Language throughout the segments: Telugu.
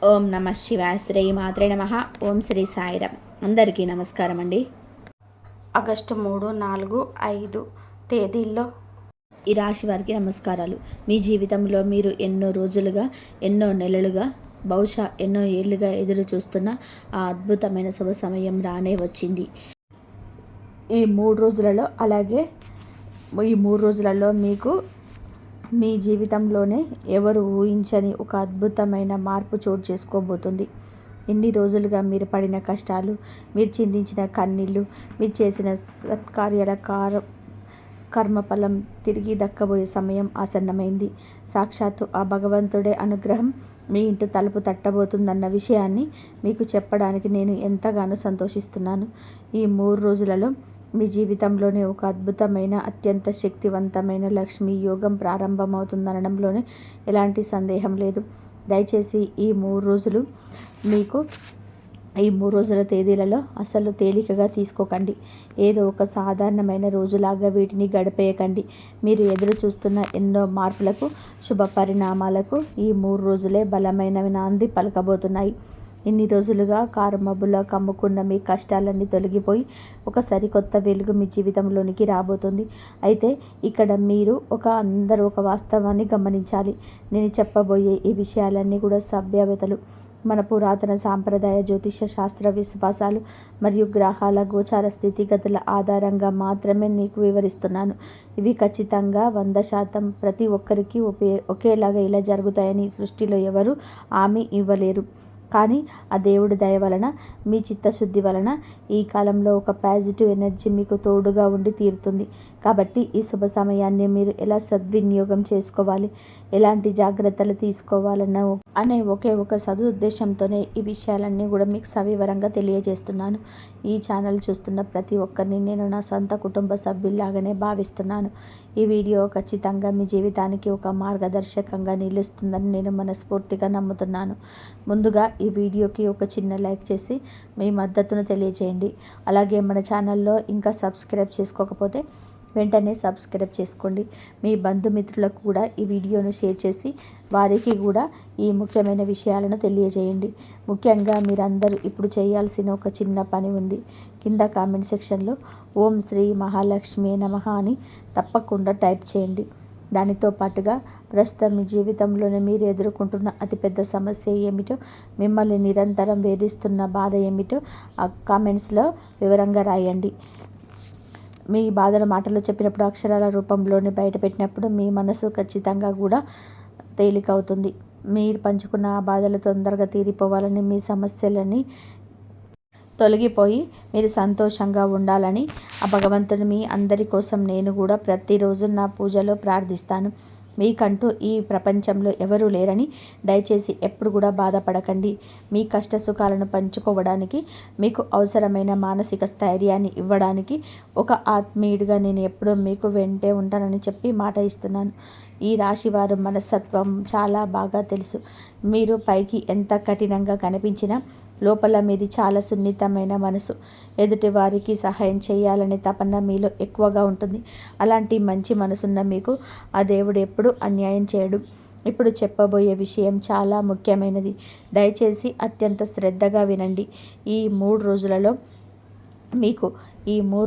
ఓం నమ శివాయ. శ్రీ మాత్రే నమ. ఓం శ్రీ సాయిరామ్. అందరికీ నమస్కారం అండి. ఆగస్టు 3, 4, 5 తేదీల్లో ఈ రాశి వారికి నమస్కారాలు. మీ జీవితంలో మీరు ఎన్నో రోజులుగా, ఎన్నో నెలలుగా, బహుశా ఎన్నో ఏళ్ళుగా ఎదురు చూస్తున్న ఆ అద్భుతమైన శుభ సమయం రానే వచ్చింది. ఈ 3 రోజులలో మీకు మీ జీవితంలోనే ఎవరు ఊహించని ఒక అద్భుతమైన మార్పు చోటు చేసుకోబోతుంది. ఇన్ని రోజులుగా మీరు పడిన కష్టాలు, మీరు చిందించిన కన్నీళ్ళు, మీరు చేసిన సత్కార్యాల కర్మఫలం తిరిగి దక్కబోయే సమయం ఆసన్నమైంది. సాక్షాత్తు ఆ భగవంతుడే అనుగ్రహం మీ ఇంటి తలుపు తట్టబోతుందన్న విషయాన్ని మీకు చెప్పడానికి నేను ఎంతగానో సంతోషిస్తున్నాను. ఈ 3 రోజులలో మీ జీవితంలోనే ఒక అద్భుతమైన, అత్యంత శక్తివంతమైన లక్ష్మీ యోగం ప్రారంభమవుతుందనడంలోనే ఎలాంటి సందేహం లేదు. దయచేసి ఈ 3 రోజుల తేదీలలో అసలు తేలికగా తీసుకోకండి. ఏదో ఒక సాధారణమైన రోజులాగా వీటిని గడిపేయకండి. మీరు ఎదురు చూస్తున్న ఎన్నో మార్పులకు, శుభ పరిణామాలకు ఈ 3 రోజులే బలమైన నాంది పలకబోతున్నాయి. ఇన్ని రోజులుగా కారుమబ్బులా కమ్ముకున్న మీ కష్టాలన్నీ తొలగిపోయి ఒక సరికొత్త వెలుగు మీ జీవితంలోనికి రాబోతుంది. అయితే ఇక్కడ మీరు అందరూ ఒక వాస్తవాన్ని గమనించాలి. నేను చెప్పబోయే ఈ విషయాలన్నీ కూడా సభ్యవేత్తలు, మన పురాతన సాంప్రదాయ జ్యోతిష శాస్త్ర విశ్వాసాలు మరియు గ్రహాల గోచార స్థితిగతుల ఆధారంగా మాత్రమే నీకు వివరిస్తున్నాను. ఇవి ఖచ్చితంగా 100% ప్రతి ఒక్కరికి ఒకేలాగా ఇలా జరుగుతాయని సృష్టిలో ఎవరు హామీ ఇవ్వలేరు. కానీ ఆ దేవుడి దయ వలన, మీ చిత్తశుద్ధి వలన ఈ కాలంలో ఒక పాజిటివ్ ఎనర్జీ మీకు తోడుగా ఉండి తీరుతుంది. కాబట్టి ఈ శుభ సమయాన్ని మీరు ఎలా సద్వినియోగం చేసుకోవాలి, ఎలాంటి జాగ్రత్తలు తీసుకోవాలనే ఒకే ఒక సదుద్దేశంతోనే ఈ విషయాలన్నీ కూడా మీకు సవివరంగా తెలియజేస్తున్నాను. ఈ ఛానల్ చూస్తున్న ప్రతి ఒక్కరిని నేను నా సొంత కుటుంబ సభ్యుల్లాగానే భావిస్తున్నాను. ఈ వీడియో ఖచ్చితంగా మీ జీవితానికి ఒక మార్గదర్శకంగా నిలుస్తుందని నేను మనస్ఫూర్తిగా నమ్ముతున్నాను. ముందుగా ఈ వీడియోకి ఒక చిన్న లైక్ చేసి మీ మద్దతును తెలియజేయండి. అలాగే మన ఛానల్లో ఇంకా సబ్స్క్రైబ్ చేసుకోకపోతే వెంటనే సబ్స్క్రైబ్ చేసుకోండి. మీ బంధుమిత్రులకు కూడా ఈ వీడియోను షేర్ చేసి వారికి కూడా ఈ ముఖ్యమైన విషయాలను తెలియజేయండి. ముఖ్యంగా మీరందరూ ఇప్పుడు చేయాల్సిన ఒక చిన్న పని ఉంది. కింద కామెంట్ సెక్షన్లో ఓం శ్రీ మహాలక్ష్మి నమః అని తప్పకుండా టైప్ చేయండి. దానితో పాటుగా ప్రస్తుతం మీ జీవితంలోనే మీరు ఎదుర్కొంటున్న అతిపెద్ద సమస్య ఏమిటో, మిమ్మల్ని నిరంతరం వేధిస్తున్న బాధ ఏమిటో ఆ కామెంట్స్లో వివరంగా రాయండి. మీ బాధల మాటలు చెప్పినప్పుడు, అక్షరాల రూపంలోనే బయటపెట్టినప్పుడు మీ మనసు ఖచ్చితంగా కూడా తేలికవుతుంది. మీరు పంచుకున్న ఆ బాధలు తొందరగా తీరిపోవాలని, మీ సమస్యలని తొలగిపోయి మీరు సంతోషంగా ఉండాలని ఆ భగవంతుని మీ అందరి కోసం నేను కూడా ప్రతిరోజు నా పూజలో ప్రార్థిస్తాను. మీకంటూ ఈ ప్రపంచంలో ఎవరూ లేరని దయచేసి ఎప్పుడు కూడా బాధపడకండి. మీ కష్ట సుఖాలను పంచుకోవడానికి, మీకు అవసరమైన మానసిక స్థైర్యాన్ని ఇవ్వడానికి ఒక ఆత్మీయుడిగా నేను ఎప్పుడూ మీకు వెంటే ఉంటానని చెప్పి మాట ఇస్తున్నాను. ఈ రాశివారు మనస్తత్వం చాలా బాగా తెలుసు. మీరు పైకి ఎంత కఠినంగా కనిపించినా లోపల మీది చాలా సున్నితమైన మనసు. ఎదుటి వారికి సహాయం చేయాలనే తపన మీలో ఎక్కువగా ఉంటుంది. అలాంటి మంచి మనసున్న మీకు ఆ దేవుడు ఎప్పుడూ అన్యాయం చేయడు. ఇప్పుడు చెప్పబోయే విషయం చాలా ముఖ్యమైనది. దయచేసి అత్యంత శ్రద్ధగా వినండి. ఈ 3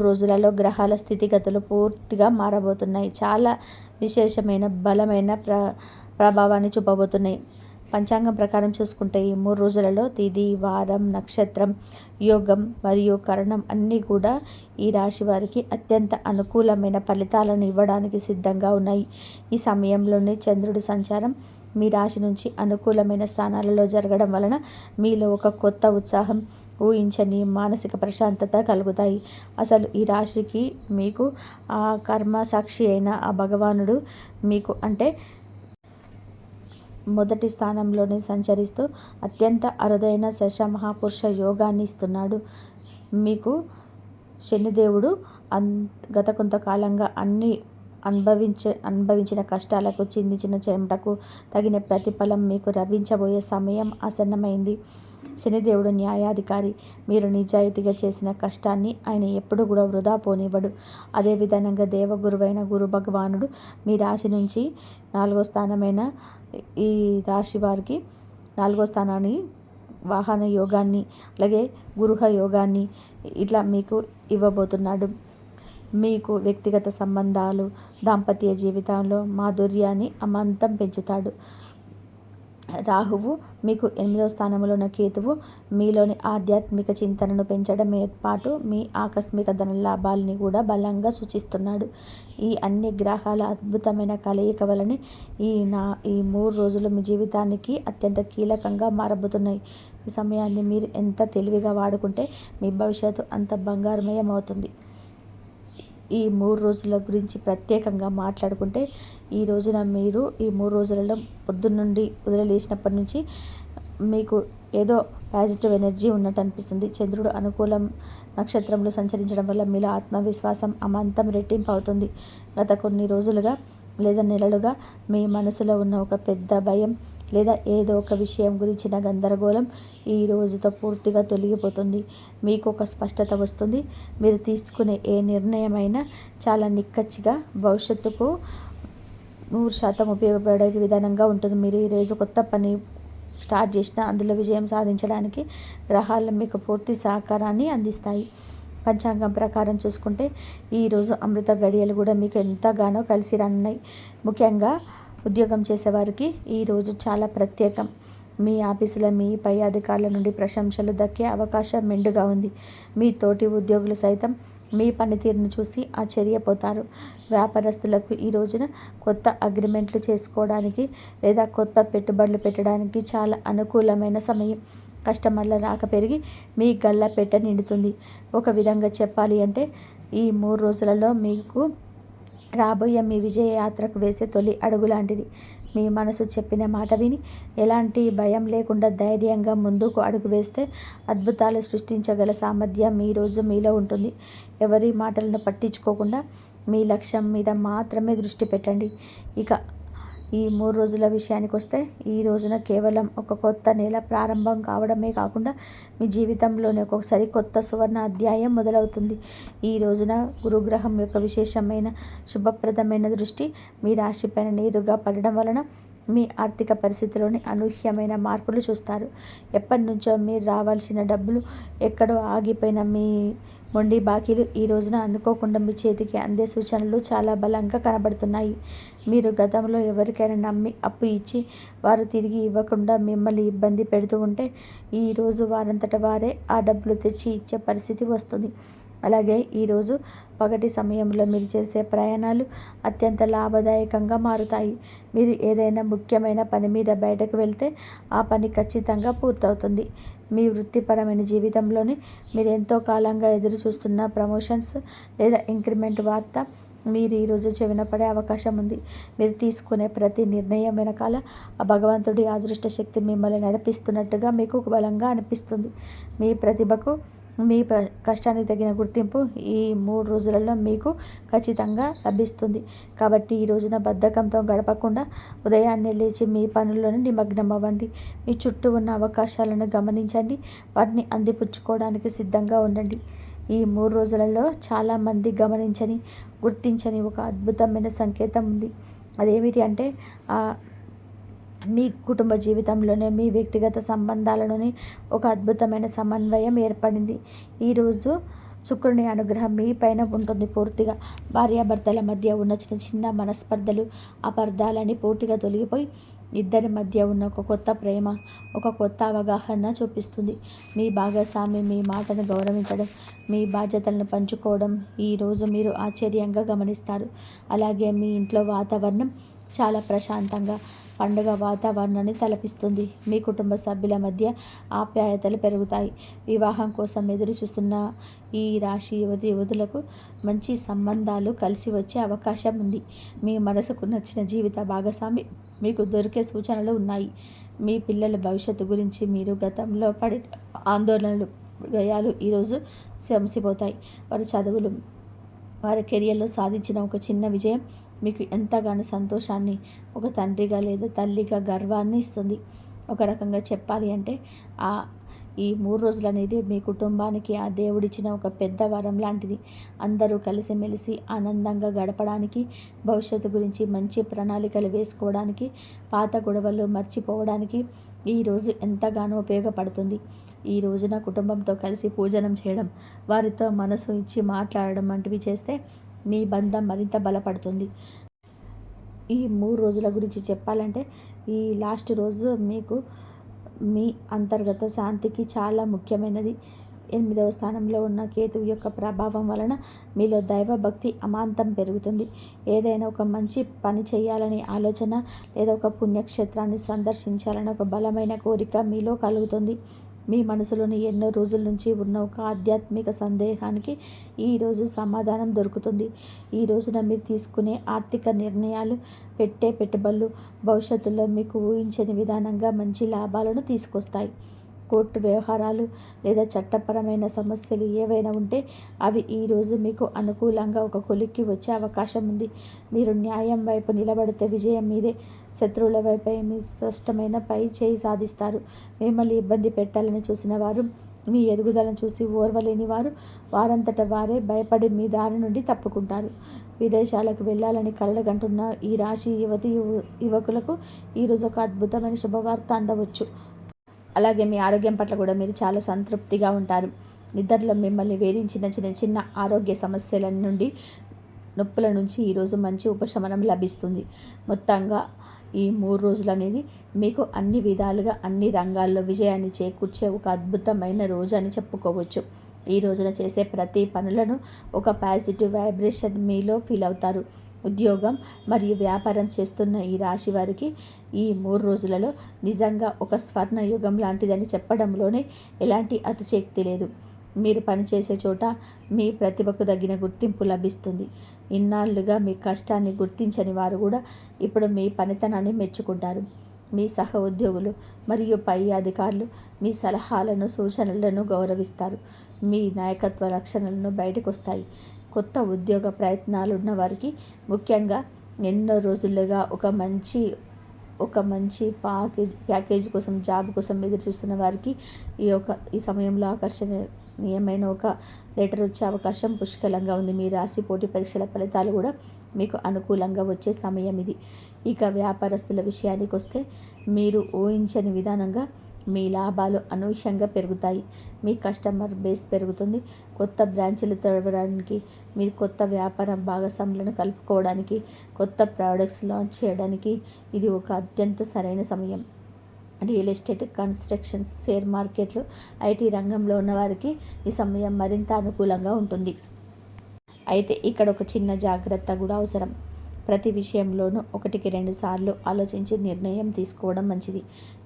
రోజులలో గ్రహాల స్థితిగతులు పూర్తిగా మారబోతున్నాయి. చాలా విశేషమైన, బలమైన ప్రభావాన్ని చూపబోతున్నాయి. పంచాంగం ప్రకారం చూసుకుంటే ఈ 3 రోజులలో తిథి, వారం, నక్షత్రం, యోగం మరియు కరణం అన్నీ కూడా ఈ రాశి వారికి అత్యంత అనుకూలమైన ఫలితాలను ఇవ్వడానికి సిద్ధంగా ఉన్నాయి. ఈ సమయంలోనే చంద్రుడి సంచారం మీ రాశి నుంచి అనుకూలమైన స్థానాలలో జరగడం వలన మీలో ఒక కొత్త ఉత్సాహం, ఊహించని మానసిక ప్రశాంతత కలుగుతాయి. అసలు ఈ రాశికి మీకు ఆ కర్మ సాక్షి అయిన ఆ భగవానుడు మీకు అంటే మొదటి స్థానంలోనే సంచరిస్తూ అత్యంత అరుదైన శశ మహాపురుష యోగాన్ని ఇస్తున్నాడు. మీకు శనిదేవుడు గత కొంతకాలంగా అనుభవించిన కష్టాలకు, చిందించిన చెమటకు తగిన ప్రతిఫలం మీకు లభించబోయే సమయం ఆసన్నమైంది. శనిదేవుడు న్యాయాధికారి. మీరు నిజాయితీగా చేసిన కష్టాన్ని ఆయన ఎప్పుడు కూడా వృధా పోనివ్వడు. అదేవిధంగా దేవగురువైన గురు భగవానుడు మీ రాశి నుంచి 4వ స్థానమైన ఈ రాశి వారికి 4వ స్థానాన్ని వాహన యోగాన్ని, అలాగే గృహ యోగాన్ని ఇట్లా మీకు ఇవ్వబోతున్నాడు. మీకు వ్యక్తిగత సంబంధాలు, దాంపత్య జీవితంలో మాధుర్యాన్ని అమాంతం పెంచుతాడు. రాహువు మీకు 8వ స్థానంలో ఉన్న కేతువు మీలోని ఆధ్యాత్మిక చింతనను పెంచడమే పాటు మీ ఆకస్మిక ధన లాభాలని కూడా బలంగా సూచిస్తున్నాడు. ఈ అన్ని గ్రహాల అద్భుతమైన కలయిక వలన ఈ 3 రోజులు మీ జీవితానికి అత్యంత కీలకంగా మారబోతున్నాయి. ఈ సమయాన్ని మీరు ఎంత తెలివిగా వాడుకుంటే మీ భవిష్యత్తు అంత బంగారమయం అవుతుంది. ఈ 3 రోజుల గురించి ప్రత్యేకంగా మాట్లాడుకుంటే, ఈ రోజున మీరు ఈ 3 రోజులలో పొద్దున్నుండి లేచినప్పటి నుంచి మీకు ఏదో పాజిటివ్ ఎనర్జీ ఉన్నట్టు అనిపిస్తుంది. చంద్రుడు అనుకూలం నక్షత్రంలో సంచరించడం వల్ల మీలో ఆత్మవిశ్వాసం అమాంతం రెట్టింపు అవుతుంది. గత కొన్ని రోజులుగా లేదా నెలలుగా మీ మనసులో ఉన్న ఒక పెద్ద భయం లేదా ఏదో ఒక విషయం గురించిన గందరగోళం ఈ రోజుతో పూర్తిగా తొలగిపోతుంది. మీకు ఒక స్పష్టత వస్తుంది. మీరు తీసుకునే ఏ నిర్ణయమైనా చాలా నిక్కచ్చిగా భవిష్యత్తుకు 100% ఉపయోగపడే విధానంగా ఉంటుంది. మీరు ఈరోజు కొత్త పని స్టార్ట్ చేసినా అందులో విజయం సాధించడానికి గ్రహాలు మీకు పూర్తి సహకారాన్ని అందిస్తాయి. పంచాంగం ప్రకారం చూసుకుంటే ఈరోజు అమృత గడియలు కూడా మీకు ఎంతగానో కలిసి రానున్నాయి. ముఖ్యంగా ఉద్యోగం చేసేవారికి ఈరోజు చాలా ప్రత్యేకం. మీ ఆఫీసులో మీ పై అధికారుల నుండి ప్రశంసలు దక్కే అవకాశం మెండుగా ఉంది. మీ తోటి ఉద్యోగులు సైతం మీ పనితీరును చూసి ఆశ్చర్యపోతారు. వ్యాపారస్తులకు ఈ రోజున కొత్త అగ్రిమెంట్లు చేసుకోవడానికి లేదా కొత్త పెట్టుబడులు పెట్టడానికి చాలా అనుకూలమైన సమయం. కస్టమర్ల రాక పెరిగి మీ గల్లాపెట్ట నిండుతుంది. ఒక విధంగా చెప్పాలి అంటే ఈ 3 రోజులలో మీకు రాబోయే మీ విజయ యాత్రకు వేసే తొలి అడుగు లాంటిది. మీ మనసు చెప్పిన మాట విని ఎలాంటి భయం లేకుండా ధైర్యంగా ముందుకు అడుగు వేస్తే అద్భుతాలు సృష్టించగల సామర్థ్యం ఈరోజు మీలో ఉంటుంది. ఎవరి మాటలను పట్టించుకోకుండా మీ లక్ష్యం మీద మాత్రమే దృష్టి పెట్టండి. ఇక ఈ 3 రోజుల విషయానికి వస్తే, ఈ రోజున కేవలం ఒక కొత్త నెల ప్రారంభం కావడమే కాకుండా మీ జీవితంలోనే ఒక సరికొత్త సువర్ణ అధ్యాయం మొదలవుతుంది. ఈ రోజున గురుగ్రహం యొక్క విశేషమైన శుభప్రదమైన దృష్టి మీ రాశిపైన నేరుగా పడడం వలన మీ ఆర్థిక పరిస్థితిలోని అనూహ్యమైన మార్పులు చూస్తారు. ఎప్పటి నుంచో మీరు రావాల్సిన డబ్బులు ఎక్కడో ఆగిపోయిన మీ మొండి బాకీలు ఈ రోజున అనుకోకుండా మీ చేతికి అందే సూచనలు చాలా బలంగా కనబడుతున్నాయి. మీరు గతంలో ఎవరికైనా నమ్మి అప్పు ఇచ్చి వారు తిరిగి ఇవ్వకుండా మిమ్మల్ని ఇబ్బంది పెడుతూ ఉంటే ఈరోజు వారంతట వారే ఆ డబ్బులు తెచ్చి ఇచ్చే పరిస్థితి వస్తుంది. అలాగే ఈరోజు పగటి సమయంలో మీరు చేసే ప్రయాణాలు అత్యంత లాభదాయకంగా మారుతాయి. మీరు ఏదైనా ముఖ్యమైన పని మీద బయటకు వెళ్తే ఆ పని ఖచ్చితంగా పూర్తవుతుంది. మీ వృత్తిపరమైన జీవితంలోని మీరు ఎంతో కాలంగా ఎదురు చూస్తున్న ప్రమోషన్స్ లేదా ఇంక్రిమెంట్ వార్త మీరు ఈరోజు చెవిన పడే అవకాశం ఉంది. మీరు తీసుకునే ప్రతి నిర్ణయం వెనకాల ఆ భగవంతుడి అదృష్ట శక్తి మిమ్మల్ని నడిపిస్తున్నట్టుగా మీకు బలంగా అనిపిస్తుంది. మీ ప్రతిభకు మీ కష్టానికి తగిన గుర్తింపు ఈ 3 రోజులలో మీకు ఖచ్చితంగా లభిస్తుంది. కాబట్టి ఈ రోజున బద్ధకంతో గడపకుండా ఉదయాన్నే లేచి మీ పనుల్లోనే నిమగ్నం అవ్వండి. మీ చుట్టూ ఉన్న అవకాశాలను గమనించండి. వాటిని అందిపుచ్చుకోవడానికి సిద్ధంగా ఉండండి. ఈ 3 రోజులలో చాలామంది గమనించని, గుర్తించని ఒక అద్భుతమైన సంకేతం ఉంది. అదేమిటి అంటే మీ కుటుంబ జీవితంలోనే మీ వ్యక్తిగత సంబంధాలలోనే ఒక అద్భుతమైన సమన్వయం ఏర్పడింది. ఈరోజు శుక్రుని అనుగ్రహం మీ పైన ఉంటుంది. పూర్తిగా భార్యాభర్తల మధ్య ఉన్న చిన్న చిన్న మనస్పర్ధలు, అపార్థాలని పూర్తిగా తొలగిపోయి ఇద్దరి మధ్య ఉన్న ఒక కొత్త ప్రేమ, ఒక కొత్త అవగాహన చూపిస్తుంది. మీ భాగస్వామి మీ మాటను గౌరవించడం, మీ బాధ్యతలను పంచుకోవడం ఈరోజు మీరు ఆశ్చర్యంగా గమనిస్తారు. అలాగే మీ ఇంట్లో వాతావరణం చాలా ప్రశాంతంగా పండుగ వాతావరణాన్ని తలపిస్తుంది. మీ కుటుంబ సభ్యుల మధ్య ఆప్యాయతలు పెరుగుతాయి. వివాహం కోసం ఎదురు చూస్తున్న ఈ రాశి యువతులకు మంచి సంబంధాలు కలిసి వచ్చే అవకాశం ఉంది. మీ మనసుకు నచ్చిన జీవిత భాగస్వామి మీకు దొరికే సూచనలు ఉన్నాయి. మీ పిల్లల భవిష్యత్తు గురించి మీరు గతంలో పడే ఆందోళనలు, భయాలు ఈరోజు శమిసిపోతాయి. వారి చదువులు, వారి కెరియర్లో సాధించిన ఒక చిన్న విజయం మీకు ఎంతగానో సంతోషాన్ని, ఒక తండ్రిగా లేదా తల్లిగా గర్వాన్ని ఇస్తుంది. ఒక రకంగా చెప్పాలి అంటే ఈ 3 రోజులు అనేది మీ కుటుంబానికి ఆ దేవుడిచ్చిన ఒక పెద్ద వరం లాంటిది. అందరూ కలిసిమెలిసి ఆనందంగా గడపడానికి, భవిష్యత్తు గురించి మంచి ప్రణాళికలు వేసుకోవడానికి, పాత గొడవలు మర్చిపోవడానికి, ఈరోజు ఎంతగానో ఉపయోగపడుతుంది. ఈ రోజున కుటుంబంతో కలిసి భోజనం చేయడం, వారితో మనసు ఇచ్చి మాట్లాడడం వంటివి చేస్తే మీ బంధం మరింత బలపడుతుంది. ఈ 3 రోజుల గురించి చెప్పాలంటే, ఈ లాస్ట్ రోజు మీకు మీ అంతర్గత శాంతికి చాలా ముఖ్యమైనది. 8వ స్థానంలో ఉన్న కేతువు యొక్క ప్రభావం వలన మీలో దైవభక్తి అమాంతం పెరుగుతుంది. ఏదైనా ఒక మంచి పని చేయాలనే ఆలోచన లేదా ఒక పుణ్యక్షేత్రాన్ని సందర్శించాలనే ఒక బలమైన కోరిక మీలో కలుగుతుంది. మీ మనసులోని ఎన్నో రోజుల నుంచి ఉన్న ఒక ఆధ్యాత్మిక సందేహానికి ఈరోజు సమాధానం దొరుకుతుంది. ఈ రోజున మీరు తీసుకునే ఆర్థిక నిర్ణయాలు, పెట్టే పెట్టుబడులు భవిష్యత్తులో మీకు ఊహించని విధానంగా మంచి లాభాలను తీసుకొస్తాయి. కోర్టు వ్యవహారాలు లేదా చట్టపరమైన సమస్యలు ఏవైనా ఉంటే అవి ఈరోజు మీకు అనుకూలంగా ఒక కొలిక్కి వచ్చే అవకాశం ఉంది. మీరు న్యాయం వైపు నిలబడితే విజయం మీదే. శత్రువుల వైపే మీ స్పష్టమైన పై చేయి సాధిస్తారు. మిమ్మల్ని ఇబ్బంది పెట్టాలని చూసిన వారు, మీ ఎదుగుదలను చూసి ఓర్వలేని వారు వారంతట వారే భయపడి మీ దారి నుండి తప్పుకుంటారు. విదేశాలకు వెళ్ళాలని కలలుగంటున్న ఈ రాశి యువకులకు ఈరోజు ఒక అద్భుతమైన శుభవార్త అందవచ్చు. అలాగే మీ ఆరోగ్యం పట్ల కూడా మీరు చాలా సంతృప్తిగా ఉంటారు. నిద్రలో మిమ్మల్ని వేధించిన చిన్న చిన్న ఆరోగ్య సమస్యల నుండి, నొప్పుల నుంచి ఈరోజు మంచి ఉపశమనం లభిస్తుంది. మొత్తంగా ఈ 3 రోజులు అనేది మీకు అన్ని విధాలుగా అన్ని రంగాల్లో విజయాన్ని చేకూర్చే ఒక అద్భుతమైన రోజు అని చెప్పుకోవచ్చు. ఈ రోజున చేసే ప్రతి పనులను ఒక పాజిటివ్ వైబ్రేషన్ మీలో ఫీల్ అవుతారు. ఉద్యోగం మరియు వ్యాపారం చేస్తున్న ఈ రాశి వారికి ఈ 3 రోజులలో నిజంగా ఒక స్వర్ణ యుగం లాంటిదని చెప్పడంలోనే ఎలాంటి అతిశయోక్తి లేదు. మీరు పనిచేసే చోట మీ ప్రతిభకు తగిన గుర్తింపు లభిస్తుంది. ఇన్నాళ్లుగా మీ కష్టాన్ని గుర్తించని వారు కూడా ఇప్పుడు మీ పనితనాన్ని మెచ్చుకుంటారు. మీ సహ ఉద్యోగులు మరియు పై అధికారులు మీ సలహాలను, సూచనలను గౌరవిస్తారు. మీ నాయకత్వ లక్షణాలను బయటకు వస్తాయి. కొత్త ఉద్యోగ ప్రయత్నాలు ఉన్న వారికి, ముఖ్యంగా ఎన్నో రోజులుగా ఒక మంచి ప్యాకేజ్ కోసం, జాబ్ కోసం ఎదురు చూస్తున్న వారికి ఈ సమయంలో ఆకర్షణీయమైన ఒక లెటర్ వచ్చే అవకాశం పుష్కలంగా ఉంది. మీ రాశి పోటీ పరీక్షల ఫలితాలు కూడా మీకు అనుకూలంగా వచ్చే సమయం ఇది. ఇక వ్యాపారస్తుల విషయానికి వస్తే, మీరు ఊహించని విధానంగా మీ లాభాలు అనూహ్యంగా పెరుగుతాయి. మీ కస్టమర్ బేస్ పెరుగుతుంది. కొత్త బ్రాంచ్లు తెరవడానికి, మీరు కొత్త వ్యాపార భాగస్వాములను కలుపుకోవడానికి, కొత్త ప్రోడక్ట్స్ లాంచ్ చేయడానికి ఇది ఒక అత్యంత సరైన సమయం. రియల్ ఎస్టేట్, కన్స్ట్రక్షన్స్, షేర్ మార్కెట్లు, ఐటీ రంగంలో ఉన్న వారికి ఈ సమయం మరింత అనుకూలంగా ఉంటుంది. అయితే ఇక్కడ ఒక చిన్న జాగ్రత్త కూడా అవసరం. ప్రతి విషయంలోనూ 1-2 సార్లు ఆలోచించి నిర్ణయం తీసుకోవడం మంచిది.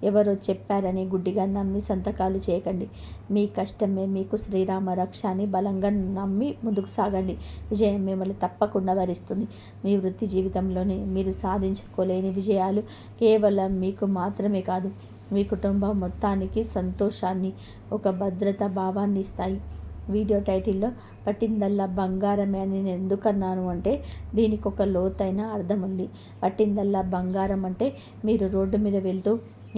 ఎవరో చెప్పారని గుడ్డిగా నమ్మి సంతకాలు చేయకండి. మీ కష్టమే మీకు శ్రీరామ రక్ష అని బలంగా నమ్మి ముందుకు సాగండి. విజయం మిమ్మల్ని తప్పకుండా వరిస్తుంది. మీ వృత్తి జీవితంలోని మీరు సాధించుకోలేని విజయాలు కేవలం మీకు మాత్రమే కాదు, మీ కుటుంబం మొత్తానికి సంతోషాన్ని, ఒక భద్రతా భావాన్ని ఇస్తాయి. వీడియో టైటిల్లో పట్టిందల్లా బంగారమే అని నేను ఎందుకన్నాను అంటే, దీనికి ఒక లోతైన అర్థం ఉంది. పట్టిందల్లా బంగారం అంటే మీరు రోడ్డు మీద వెళ్తూ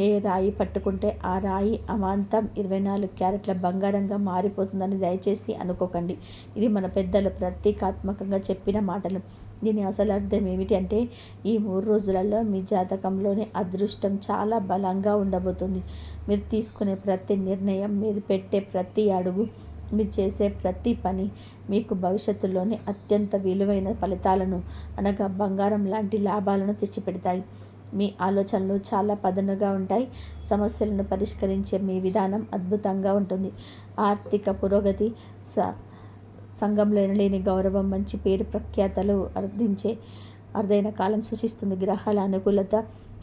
ఏ రాయి పట్టుకుంటే ఆ రాయి అమాంతం 24 క్యారెట్ల బంగారంగా మారిపోతుందని దయచేసి అనుకోకండి. ఇది మన పెద్దలు ప్రతీకాత్మకంగా చెప్పిన మాటలు. దీని అసలు అర్థం ఏమిటి అంటే, ఈ 3 రోజులలో మీ జాతకంలోని అదృష్టం చాలా బలంగా ఉండబోతుంది. మీరు తీసుకునే ప్రతి నిర్ణయం, మీరు పెట్టే ప్రతి అడుగు, మీరు చేసే ప్రతి పని మీకు భవిష్యత్తులోని అత్యంత విలువైన ఫలితాలను, అనగా బంగారం లాంటి లాభాలను తెచ్చిపెడతాయి. మీ ఆలోచనలు చాలా పదునుగా ఉంటాయి. సమస్యలను పరిష్కరించే మీ విధానం అద్భుతంగా ఉంటుంది. ఆర్థిక పురోగతి, సంఘంలో లేని గౌరవం, మంచి పేరు ప్రఖ్యాతలు అరుదైన కాలం సూచిస్తుంది. గ్రహాల అనుకూలత,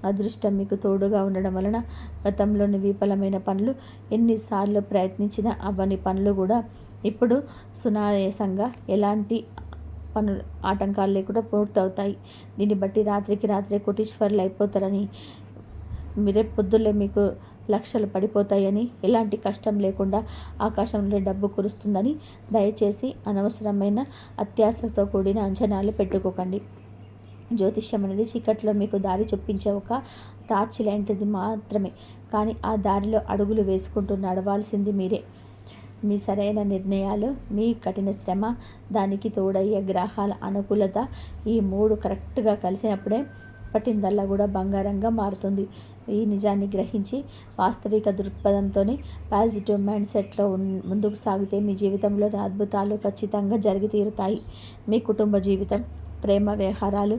అదృష్టం మీకు తోడుగా ఉండడం వలన గతంలోని విఫలమైన పనులు, ఎన్నిసార్లు ప్రయత్నించినా అవ్వని పనులు కూడా ఇప్పుడు సునాయాసంగా, ఎలాంటి ఆటంకాలు లేకుండా పూర్తవుతాయి. దీన్ని బట్టి రాత్రికి రాత్రే కోటీశ్వరులు అయిపోతారని, మీరే పొద్దున్నే మీకు లక్షలు పడిపోతాయని, ఎలాంటి కష్టం లేకుండా ఆకాశంలో డబ్బు కురుస్తుందని దయచేసి అనవసరమైన అత్యాశతో కూడిన అంచనాలు పెట్టుకోకండి. జ్యోతిష్యం అనేది చీకట్లో మీకు దారి చూపించే ఒక టార్చ్ లాంటిది మాత్రమే. కానీ ఆ దారిలో అడుగులు వేసుకుంటూ నడవాల్సింది మీరే. మీ సరైన నిర్ణయాలు, మీ కఠిన శ్రమ, దానికి తోడయ్యే గ్రహాల అనుకూలత, ఈ 3 కరెక్ట్గా కలిసినప్పుడే పట్టిందల్లా కూడా బంగారంగా మారుతుంది. ఈ నిజాన్ని గ్రహించి వాస్తవిక దృక్పథంతోనే పాజిటివ్ మైండ్ సెట్లో ముందుకు సాగితే మీ జీవితంలోని అద్భుతాలు ఖచ్చితంగా జరిగి తీరుతాయి. మీ కుటుంబ జీవితం, ప్రేమ వ్యవహారాలు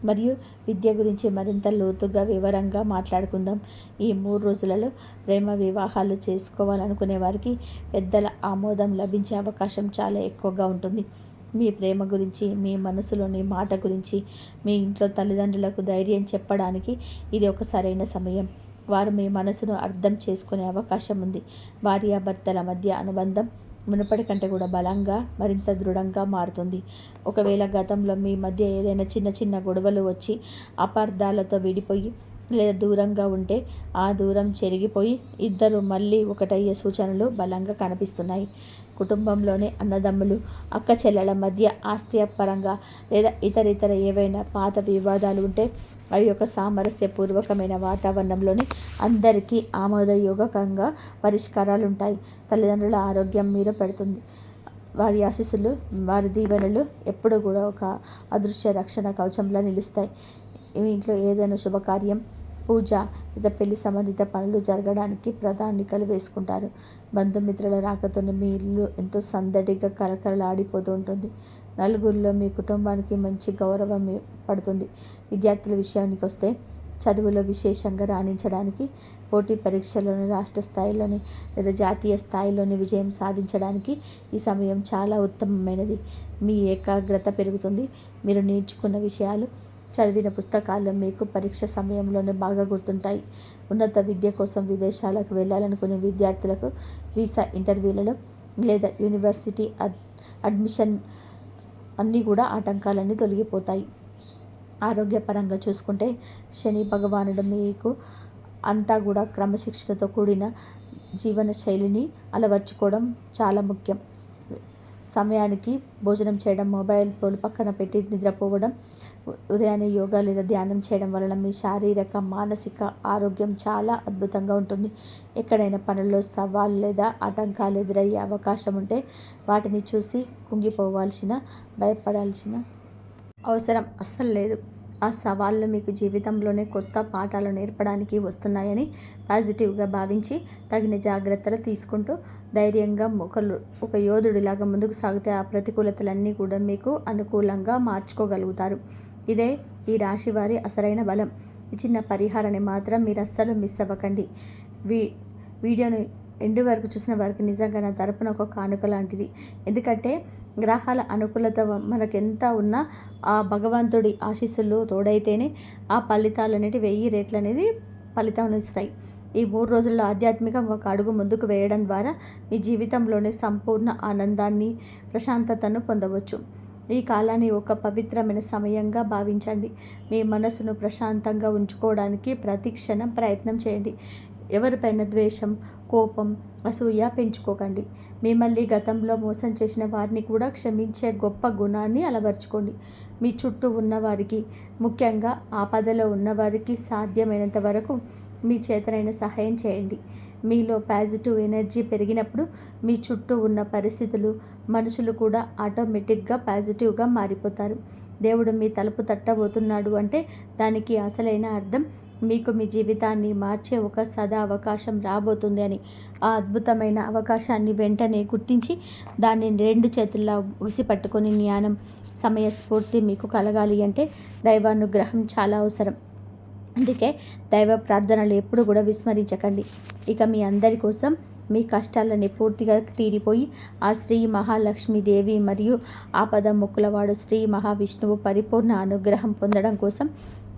మరియు విద్య గురించి మరింత లోతుగా వివరంగా మాట్లాడుకుందాం. ఈ 3 రోజులలో ప్రేమ వివాహాలు చేసుకోవాలనుకునే వారికి పెద్దల ఆమోదం లభించే అవకాశం చాలా ఎక్కువగా ఉంటుంది. మీ ప్రేమ గురించి, మీ మనసులోని మాట గురించి మీ ఇంట్లో తల్లిదండ్రులకు ధైర్యం చెప్పడానికి ఇది ఒక సరైన సమయం. వారు మీ మనసును అర్థం చేసుకునే అవకాశం ఉంది. భార్యాభర్తల మధ్య అనుబంధం మునుపటి కంటే కూడా బలంగా, మరింత దృఢంగా మారుతుంది. ఒకవేళ గతంలో మీ మధ్య ఏదైనా చిన్న చిన్న గొడవలు వచ్చి అపార్థాలతో విడిపోయి లేదా దూరంగా ఉంటే ఆ దూరం చెరిగిపోయి ఇద్దరు మళ్ళీ ఒకటయ్యే సూచనలు బలంగా కనిపిస్తున్నాయి. కుటుంబంలోని అన్నదమ్ములు, అక్క చెల్లెల మధ్య ఆస్తి పరంగా లేదా ఇతర ఏవైనా పాత వివాదాలు ఉంటే అవి ఒక సామరస్యపూర్వకమైన వాతావరణంలోనే అందరికీ ఆమోదయోగకంగా పరిష్కారాలు ఉంటాయి. తల్లిదండ్రుల ఆరోగ్యం మీద పడుతుంది. వారి ఆశీస్సులు, వారి దీవెనలు ఎప్పుడు కూడా ఒక అదృశ్య రక్షణ కవచంలా నిలుస్తాయి. మీ ఇంట్లో ఏదైనా శుభకార్యం, పూజ లేదా పెళ్లి సంబంధిత పనులు జరగడానికి ప్రణాళికలు వేసుకుంటారు. బంధుమిత్రుల రాకతోనే మీ ఇల్లు ఎంతో సందడిగా కలకలలాడిపోతూ ఉంటుంది. నలుగురిలో మీ కుటుంబానికి మంచి గౌరవం పడుతుంది. విద్యార్థుల విషయానికి వస్తే చదువులో విశేషంగా రాణించడానికి, పోటీ పరీక్షలోని రాష్ట్ర స్థాయిలోని లేదా జాతీయ స్థాయిలోని విజయం సాధించడానికి ఈ సమయం చాలా ఉత్తమమైనది. మీ ఏకాగ్రత పెరుగుతుంది. మీరు నేర్చుకున్న విషయాలు, చదివిన పుస్తకాలు మీకు పరీక్ష సమయంలోనే బాగా గుర్తుంటాయి. ఉన్నత విద్య కోసం విదేశాలకు వెళ్ళాలనుకునే విద్యార్థులకు వీసా ఇంటర్వ్యూలలో లేదా యూనివర్సిటీ అడ్మిషన్ అన్నీ కూడా ఆటంకాలన్నీ తొలగిపోతాయి. ఆరోగ్యపరంగా చూసుకుంటే శని భగవానుడు మీకు అంతా కూడా క్రమశిక్షణతో కూడిన జీవన శైలిని అలవర్చుకోవడం చాలా ముఖ్యం. సమయానికి భోజనం చేయడం, మొబైల్ ఫోన్ పక్కన పెట్టి నిద్రపోవడం, ఉదయాన్నే యోగా లేదా ధ్యానం చేయడం వలన మీ శారీరక, మానసిక ఆరోగ్యం చాలా అద్భుతంగా ఉంటుంది. ఎక్కడైనా పనుల్లో సవాలు లేదా ఆటంకాలు ఎదురయ్యే అవకాశం ఉంటే వాటిని చూసి కుంగిపోవాల్సిన, భయపడాల్సిన అవసరం అస్సలు లేదు. ఆ సవాళ్ళు మీకు జీవితంలోనే కొత్త పాఠాలు నేర్పడానికి వస్తున్నాయని పాజిటివ్గా భావించి తగిన జాగ్రత్తలు తీసుకుంటూ ధైర్యంగా ఒక యోధుడిలాగా ముందుకు సాగితే ఆ ప్రతికూలతలన్నీ కూడా మీకు అనుకూలంగా మార్చుకోగలుగుతారు. ఇదే ఈ రాశి వారి అసలైన బలం. ఈ చిన్న పరిహారాన్ని మాత్రం మీరు అస్సలు మిస్ అవ్వకండి. వీడియోని ఎండు వరకు చూసిన వారికి నిజంగా నా తరపున ఒక కానుక లాంటిది. ఎందుకంటే గ్రహాల అనుకూలత మనకెంత ఉన్నా ఆ భగవంతుడి ఆశీస్సులు తోడైతేనే ఆ ఫలితాలు అనేవి 1000 రెట్లు అనేది ఫలితం ఇస్తాయి. ఈ 3 రోజుల్లో ఆధ్యాత్మికంగా ఒక అడుగు ముందుకు వేయడం ద్వారా మీ జీవితంలోనే సంపూర్ణ ఆనందాన్ని, ప్రశాంతతను పొందవచ్చు. ఈ కాలాన్ని ఒక పవిత్రమైన సమయంగా భావించండి. మీ మనసును ప్రశాంతంగా ఉంచుకోవడానికి ప్రతి క్షణం ప్రయత్నం చేయండి. ఎవరిపైన ద్వేషం, కోపం, అసూయ పెంచుకోకండి. మిమ్మల్ని గతంలో మోసం చేసిన వారిని కూడా క్షమించే గొప్ప గుణాన్ని అలవర్చుకోండి. మీ చుట్టూ ఉన్నవారికి, ముఖ్యంగా ఆపదలో ఉన్నవారికి సాధ్యమైనంత వరకు మీ చేతనైన సహాయం చేయండి. మీలో పాజిటివ్ ఎనర్జీ పెరిగినప్పుడు మీ చుట్టూ ఉన్న పరిస్థితులు, మనుషులు కూడా ఆటోమేటిక్గా పాజిటివ్గా మారిపోతారు. దేవుడు మీ తలుపు తట్టబోతున్నాడు అంటే దానికి అసలైన అర్థం మీకు మీ జీవితాన్ని మార్చే ఒక అవకాశం రాబోతుంది అని. ఆ అద్భుతమైన అవకాశాన్ని వెంటనే గుర్తించి దాన్ని 2 చేతుల్లో ఉసిపట్టుకొని జ్ఞానం, సమయస్ఫూర్తి మీకు కలగాలి అంటే దైవానుగ్రహం చాలా అవసరం. అందుకే దైవ ప్రార్థనలు ఎప్పుడు కూడా విస్మరించకండి. ఇక మీ అందరి కోసం మీ కష్టాలని పూర్తిగా తీరిపోయి ఆ శ్రీ మహాలక్ష్మీదేవి మరియు ఆపద మొక్కులవాడు శ్రీ మహావిష్ణువు పరిపూర్ణ అనుగ్రహం పొందడం కోసం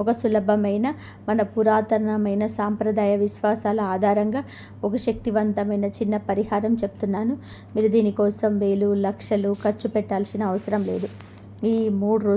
ఒక సులభమైన, మన పురాతనమైన సాంప్రదాయ విశ్వాసాల ఆధారంగా ఒక శక్తివంతమైన చిన్న పరిహారం చెప్తున్నాను. మీరు దీనికోసం వేలు, లక్షలు ఖర్చు పెట్టాల్సిన అవసరం లేదు. ఈ 3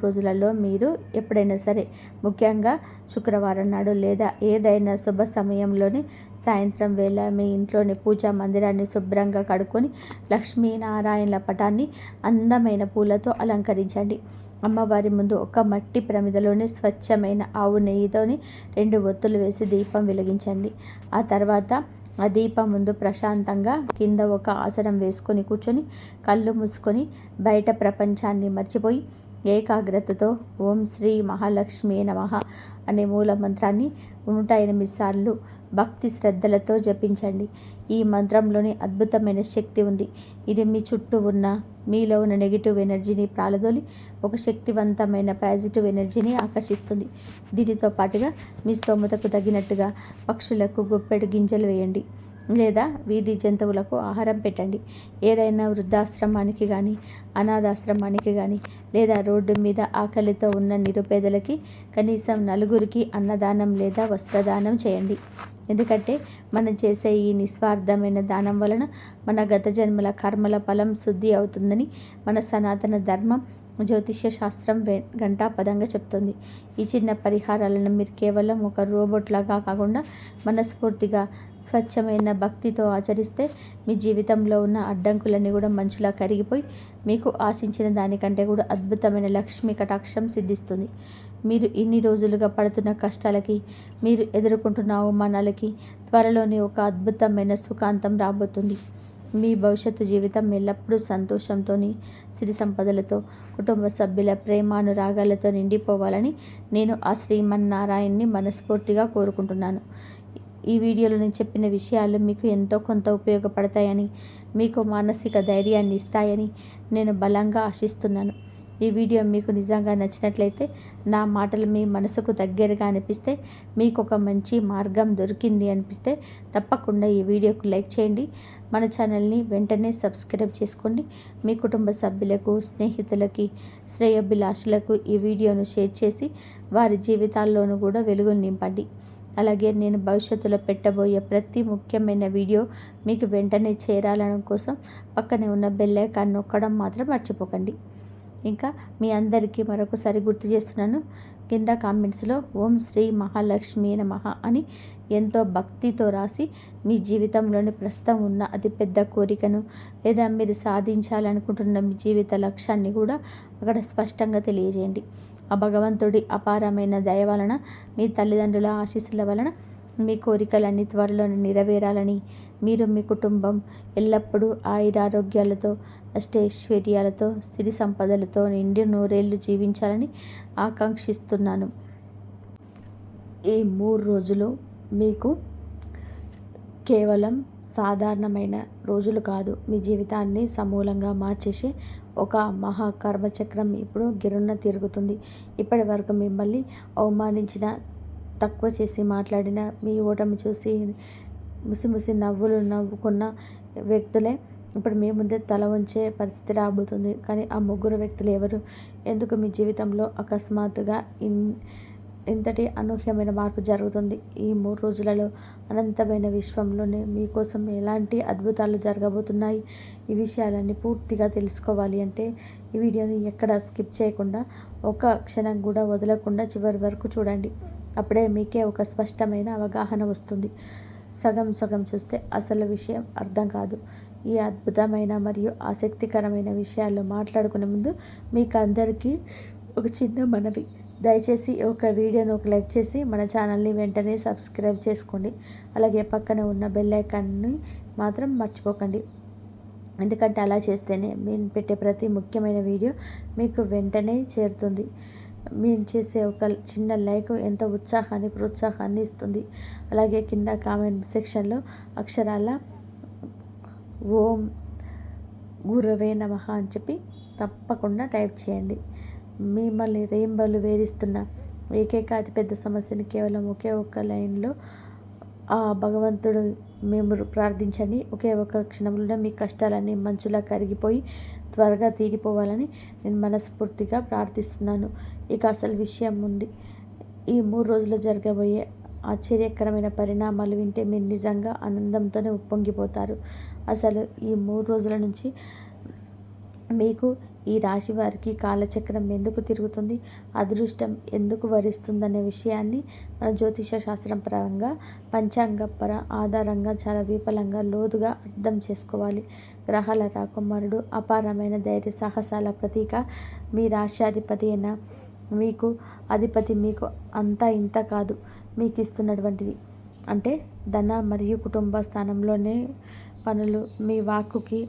రోజులలో మీరు ఎప్పుడైనా సరే, ముఖ్యంగా శుక్రవారం నాడు లేదా ఏదైనా శుభ సమయంలోని సాయంత్రం వేళ మీ ఇంట్లోని పూజా మందిరాన్ని శుభ్రంగా కడుక్కొని లక్ష్మీనారాయణల పటాన్ని అందమైన పూలతో అలంకరించండి. అమ్మవారి ముందు ఒక మట్టి ప్రమిదలోని స్వచ్ఛమైన ఆవు నెయ్యితోని 2 ఒత్తులు వేసి దీపం వెలిగించండి. ఆ తర్వాత ఆ దీపం ముందు ప్రశాంతంగా కింద ఒక ఆసనం వేసుకొని కూర్చొని కళ్ళు మూసుకొని బయట ప్రపంచాన్ని మర్చిపోయి ఏకాగ్రతతో ఓం శ్రీ మహాలక్ష్మి నమః అనే మూల మంత్రాన్ని 108 సార్లు భక్తి శ్రద్ధలతో జపించండి. ఈ మంత్రంలోని అద్భుతమైన శక్తి ఉంది. ఇది మీ చుట్టూ ఉన్న మీలో ఉన్న నెగిటివ్ ఎనర్జీని ప్రాలదోలి ఒక శక్తివంతమైన పాజిటివ్ ఎనర్జీని ఆకర్షిస్తుంది. దీనితో పాటుగా మీ స్తోమతకు తగినట్టుగా పక్షులకు గుప్పెడు గింజలు వేయండి, లేదా వీధి జంతువులకు ఆహారం పెట్టండి. ఏదైనా వృద్ధాశ్రమానికి కానీ, అనాథాశ్రమానికి కానీ, లేదా రోడ్డు మీద ఆకలితో ఉన్న నిరుపేదలకి కనీసం 4 అన్నదానం లేదా వస్త్రదానం చేయండి. ఎందుకంటే మనం చేసే ఈ నిస్వార్థమైన దానం వలన మన గత జన్మల కర్మల ఫలం శుద్ధి అవుతుందని మన సనాతన ధర్మం జ్యోతిష్య శాస్త్రం ఘంటాపదంగా చెప్తుంది. ఈ చిన్న పరిహారాలను మీరు కేవలం ఒక రోబోట్ లాగా కాకుండా మనస్ఫూర్తిగా స్వచ్ఛమైన భక్తితో ఆచరిస్తే మీ జీవితంలో ఉన్న అడ్డంకులన్నీ కూడా మంచులా కరిగిపోయి మీకు ఆశించిన దానికంటే కూడా అద్భుతమైన లక్ష్మీ కటాక్షం సిద్ధిస్తుంది. మీరు ఇన్ని రోజులుగా పడుతున్న కష్టాలకి, మీరు ఎదుర్కొంటున్న అవమానాలకి త్వరలోనే ఒక అద్భుతమైన సుఖాంతం రాబోతుంది. మీ భవిష్యత్తు జీవితం ఎల్లప్పుడూ సంతోషంతో, సిరి సంపదలతో, కుటుంబ సభ్యుల ప్రేమానురాగాలతో నిండిపోవాలని నేను ఆ శ్రీమన్నారాయణ్ణి మనస్ఫూర్తిగా కోరుకుంటున్నాను. ఈ వీడియోలో నేను చెప్పిన విషయాలు మీకు ఎంతో కొంత ఉపయోగపడతాయని, మీకు మానసిక ధైర్యాన్ని ఇస్తాయని నేను బలంగా ఆశిస్తున్నాను. ఈ వీడియో మీకు నిజంగా నచ్చినట్లయితే, నా మాటలు మీ మనసుకు దగ్గరగా అనిపిస్తే, మీకు ఒక మంచి మార్గం దొరికింది అనిపిస్తే తప్పకుండా ఈ వీడియోకు లైక్ చేయండి. మన ఛానల్ని వెంటనే సబ్స్క్రైబ్ చేసుకోండి. మీ కుటుంబ సభ్యులకు, స్నేహితులకి, శ్రేయోభిలాషులకు ఈ వీడియోను షేర్ చేసి వారి జీవితాల్లోనూ కూడా వెలుగును నింపండి. అలాగే నేను భవిష్యత్తులో పెట్టబోయే ప్రతి ముఖ్యమైన వీడియో మీకు వెంటనే చేరాలనడం కోసం పక్కనే ఉన్న బెల్ ఐకాన్ నొక్కడం మాత్రం మర్చిపోకండి. ఇంకా మీ అందరికీ మరొకసారి గుర్తు చేస్తున్నాను, కింద కామెంట్స్లో ఓం శ్రీ మహాలక్ష్మి నమః అని ఎంతో భక్తితో రాసి మీ జీవితంలోని ప్రస్తుతం ఉన్న అతిపెద్ద కోరికను, లేదా మీరు సాధించాలనుకుంటున్న మీ జీవిత లక్ష్యాన్ని కూడా అక్కడ స్పష్టంగా తెలియజేయండి. ఆ భగవంతుడి అపారమైన దయ వలన, మీ తల్లిదండ్రుల ఆశీస్సుల వలన మీ కోరికలన్నీ త్వరలో నెరవేరాలని, మీరు మీ కుటుంబం ఎల్లప్పుడూ ఆయురారోగ్యాలతో, అష్టైశ్వర్యాలతో, సిరి సంపదలతో నిండి నూరేళ్లు జీవించాలని ఆకాంక్షిస్తున్నాను. ఈ 3 రోజులు మీకు కేవలం సాధారణమైన రోజులు కాదు, మీ జీవితాన్ని సమూలంగా మార్చేసే ఒక మహా కర్మచక్రం ఇప్పుడు గిరున్న తిరుగుతుంది. ఇప్పటి వరకు మిమ్మల్ని అవమానించిన, తక్కువ చేసి మాట్లాడిన, మీ ఓటమి చూసి ముసిముసి నవ్వులు నవ్వుకున్న వ్యక్తులే ఇప్పుడు మీ ముందే తల వంచే పరిస్థితి రాబోతుంది. కానీ ఆ 3 వ్యక్తులు ఎవరు? ఎందుకు మీ జీవితంలో అకస్మాత్తుగా ఇంతటి అనూహ్యమైన మార్పు జరుగుతుంది? ఈ 3 రోజులలో అనంతమైన విశ్వంలోనే మీకోసం ఎలాంటి అద్భుతాలు జరగబోతున్నాయి? ఈ విషయాలన్నీ పూర్తిగా తెలుసుకోవాలి అంటే ఈ వీడియోని ఎక్కడ స్కిప్ చేయకుండా, ఒక క్షణం కూడా వదలకుండా చివరి వరకు చూడండి. అప్పుడే మీకే ఒక స్పష్టమైన అవగాహన వస్తుంది. సగం సగం చూస్తే అసలు విషయం అర్థం కాదు. ఈ అద్భుతమైన మరియు ఆసక్తికరమైన విషయాల్లో మాట్లాడుకునే ముందు మీకు అందరికీ ఒక చిన్న మనవి. దయచేసి ఒక వీడియోను ఒక లైక్ చేసి మన ఛానల్ని వెంటనే సబ్స్క్రైబ్ చేసుకోండి. అలాగే పక్కన ఉన్న బెల్ ఐకాన్ని మాత్రం మర్చిపోకండి. ఎందుకంటే అలా చేస్తేనే మేము పెట్టే ప్రతి ముఖ్యమైన వీడియో మీకు వెంటనే చేరుతుంది. మేము చేసే ఒక చిన్న లైక్ ఎంతో ఉత్సాహాన్ని, ప్రోత్సాహాన్ని ఇస్తుంది. అలాగే కింద కామెంట్ సెక్షన్లో అక్షరాల ఓం గురవే నమః అని చెప్పి తప్పకుండా టైప్ చేయండి. మిమ్మల్ని రేంబలు వేధిస్తున్న ఏకైక అతిపెద్ద సమస్యని కేవలం ఒకే ఒక్క లైన్లో ఆ భగవంతుడు మేము ప్రార్థించండి. ఒకే ఒక్క క్షణంలోనే మీ కష్టాలన్నీ మంచులా కరిగిపోయి త్వరగా తీరిపోవాలని నేను మనస్ఫూర్తిగా ప్రార్థిస్తున్నాను. ఇక అసలు విషయం ఉంది. ఈ 3 రోజులు జరగబోయే ఆశ్చర్యకరమైన పరిణామాలు వింటే మీరు నిజంగా ఆనందంతోనే ఉప్పొంగిపోతారు. అసలు ఈ 3 రోజుల నుంచి మీకు ఈ రాశి వారికి కాలచక్రం ఎందుకు తిరుగుతుంది, అదృష్టం ఎందుకు వరిస్తుందనే విషయాన్ని మన జ్యోతిష శాస్త్రం పరంగా, పంచాంగ ఆధారంగా చాలా విఫలంగా లోతుగా అర్థం చేసుకోవాలి. గ్రహాల రాకుమారుడు, అపారమైన ధైర్య సాహసాల ప్రతీక, మీ రాశ్యాధిపతి అయిన మీకు అధిపతి మీకు అంతా ఇంత కాదు మీకు ఇస్తున్నటువంటిది. అంటే ధన మరియు కుటుంబ స్థానంలోనే పనులు, మీ వాక్కుకి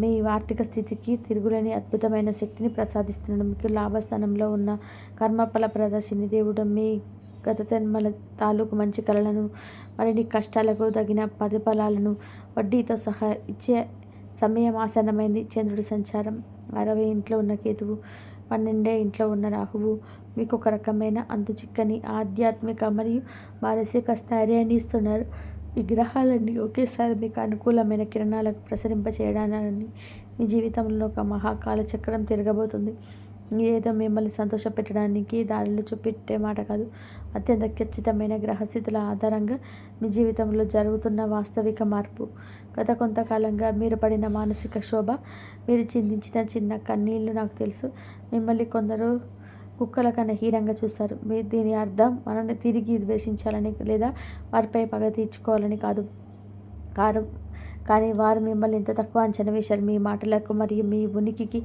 మీ ఆర్థిక స్థితికి తిరుగులేని అద్భుతమైన శక్తిని ప్రసాదిస్తున్నాడు. మీకు లాభస్థానంలో ఉన్న కర్మఫలప్రద శనిదేవుడు మీ గత జన్మల తాలూకు మంచి కళలను, మరిన్ని కష్టాలకు తగిన ప్రతిఫలాలను వడ్డీతో సహా ఇచ్చే సమయం ఆసన్నమైంది. చంద్రుడి సంచారం 60 ఇంట్లో ఉన్న కేతువు, 12 ఇంట్లో ఉన్న రాహువు మీకు ఒక రకమైన అంతుచిక్కని ఆధ్యాత్మిక మరియు మానసిక స్థైర్యాన్ని ఇస్తున్నారు. ఈ గ్రహాలన్నీ ఒకేసారి మీకు అనుకూలమైన కిరణాలకు ప్రసరింపచేయడాన్ని మీ జీవితంలో ఒక మహాకాల చక్రం తిరగబోతుంది. ఏదో మిమ్మల్ని సంతోషపెట్టడానికి దారిలో చూపెట్టే మాట కాదు. అత్యంత ఖచ్చితమైన గ్రహస్థితుల ఆధారంగా మీ జీవితంలో జరుగుతున్న వాస్తవిక మార్పు. గత కొంతకాలంగా మీరు పడిన మానసిక క్షోభ, మీరు చిందించిన చిన్న కన్నీళ్లు నాకు తెలుసు. మిమ్మల్ని కొందరు కుక్కల కన్నా హీనంగా చూస్తారు. మీరు దీని అర్థం మనల్ని తిరిగి ద్వేషించాలని లేదా వారిపై పగ తీర్చుకోవాలని కాదు. కానీ వారు మిమ్మల్ని ఎంత తక్కువ అంచనా వేశారు, మీ మాటలకు మరియు మీ ఉనికికి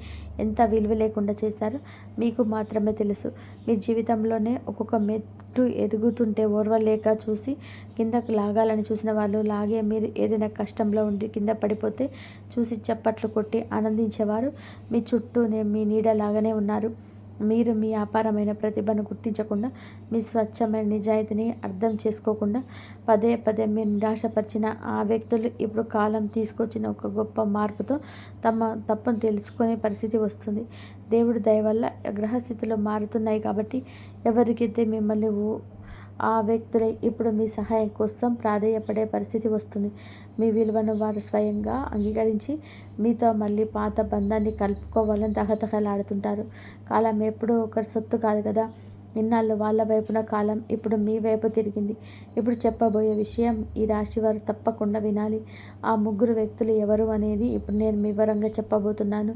ఎంత విలువ లేకుండా చేశారో మీకు మాత్రమే తెలుసు. మీ జీవితంలోనే ఒక్కొక్క మెట్టు ఎదుగుతుంటే ఓర్వలేక చూసి కిందకు లాగాలని చూసిన వాళ్ళు లాగే మీరు ఏదైనా కష్టంలో ఉండి కింద పడిపోతే చూసి చప్పట్లు కొట్టి ఆనందించేవారు మీ చుట్టూనే మీ నీడలాగానే ఉన్నారు. మీరు మీ అపారమైన ప్రతిభను గుర్తించకుండా, మీ స్వచ్ఛమైన నిజాయితీని అర్థం చేసుకోకుండా పదే పదే మీరు నిరాశపరిచిన ఆ వ్యక్తులు ఇప్పుడు కాలం తీసుకొచ్చిన ఒక గొప్ప మార్పుతో తమ తప్పును తెలుసుకునే పరిస్థితి వస్తుంది. దేవుడి దయ వల్ల గ్రహస్థితులు మారుతున్నాయి కాబట్టి ఎవరికైతే మిమ్మల్ని ఆ వ్యక్తులే ఇప్పుడు మీ సహాయం కోసం ప్రాధేయపడే పరిస్థితి వస్తుంది. మీ విలువను వారు స్వయంగా అంగీకరించి మీతో మళ్ళీ పాత బంధాన్ని కలుపుకోవాలని తహతహలాడుతుంటారు. కాలం ఎప్పుడూ ఒకరి సొత్తు కాదు కదా. ఇన్నాళ్ళు వాళ్ళ వైపున కాలం ఇప్పుడు మీ వైపు తిరిగింది. ఇప్పుడు చెప్పబోయే విషయం ఈ రాశి వారు తప్పకుండా వినాలి. ఆ ముగ్గురు వ్యక్తులు ఎవరు అనేది ఇప్పుడు నేను వివరంగా చెప్పబోతున్నాను.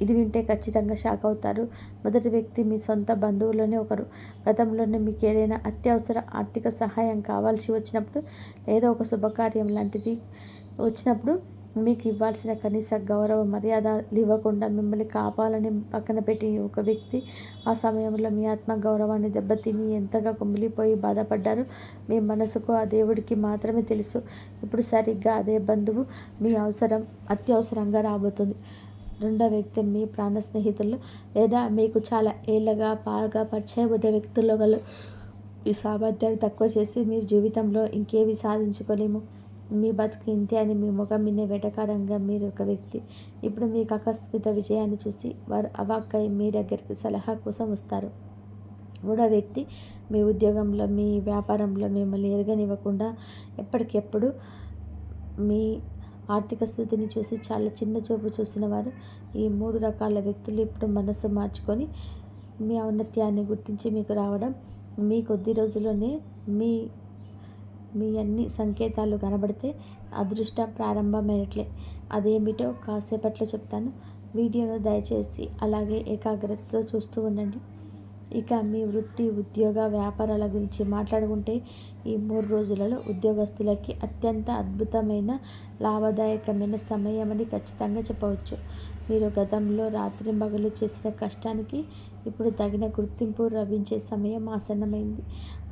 ఇది వింటే ఖచ్చితంగా షాక్ అవుతారు. మొదటి వ్యక్తి మీ సొంత బంధువుల్లోనే ఒకరు. గతంలోనే మీకు ఏదైనా అత్యవసర ఆర్థిక సహాయం కావాల్సి వచ్చినప్పుడు లేదా ఒక శుభకార్యం లాంటిది వచ్చినప్పుడు మీకు ఇవ్వాల్సిన కనీస గౌరవ మర్యాదలు ఇవ్వకుండా మిమ్మల్ని కాపాలని పక్కన పెట్టి ఒక వ్యక్తి ఆ సమయంలో మీ ఆత్మ గౌరవాన్ని దెబ్బతిని ఎంతగా కుమిలిపోయి బాధపడ్డారో మీ మనసుకు ఆ దేవుడికి మాత్రమే తెలుసు. ఇప్పుడు సరిగ్గా అదే బంధువు మీ అత్యవసరంగా రాబోతుంది. రెండో వ్యక్తి మీ ప్రాణ స్నేహితులు లేదా మీకు చాలా ఏళ్ళగా బాగా పరిచయం ఉన్న వ్యక్తుల్లో గల మీ సామర్థ్యాన్ని తక్కువ చేసి మీ జీవితంలో ఇంకేవి సాధించుకోలేము, మీ బతుకు ఇంతే అని మీ ముఖం మిన్నే వెటకారంగా మీరు ఒక వ్యక్తి. ఇప్పుడు మీకు ఆకస్మిక విజయాన్ని చూసి వారు అవాక్కై మీ దగ్గరికి సలహా కోసం వస్తారు. మూడో వ్యక్తి మీ ఉద్యోగంలో, మీ వ్యాపారంలో మిమ్మల్ని ఎరగనివ్వకుండా ఎప్పటికెప్పుడు మీ ఆర్థిక స్థితిని చూసి చాలా చిన్న చూపు చూసిన వారు. ఈ 3 రకాల వ్యక్తులు ఇప్పుడు మనసు మార్చుకొని మీ ఔన్నత్యాన్ని గుర్తించి మీకు రావడం మీ కొద్ది రోజుల్లోనే మీ అన్ని సంకేతాలు కనబడితే అదృష్టం ప్రారంభమైనట్లే. అదేమిటో కాసేపట్లో చెప్తాను. వీడియోను దయచేసి అలాగే ఏకాగ్రతతో చూస్తూ ఉండండి. ఇక మీ వృత్తి, ఉద్యోగ, వ్యాపారాల గురించి మాట్లాడుకుంటే ఈ 3 రోజులలో ఉద్యోగస్తులకి అత్యంత అద్భుతమైన లాభదాయకమైన సమయం అని ఖచ్చితంగా చెప్పవచ్చు. మీరు గతంలో రాత్రింబగళ్ళు చేసిన కష్టానికి ఇప్పుడు తగిన గుర్తింపు లభించే సమయం ఆసన్నమైంది.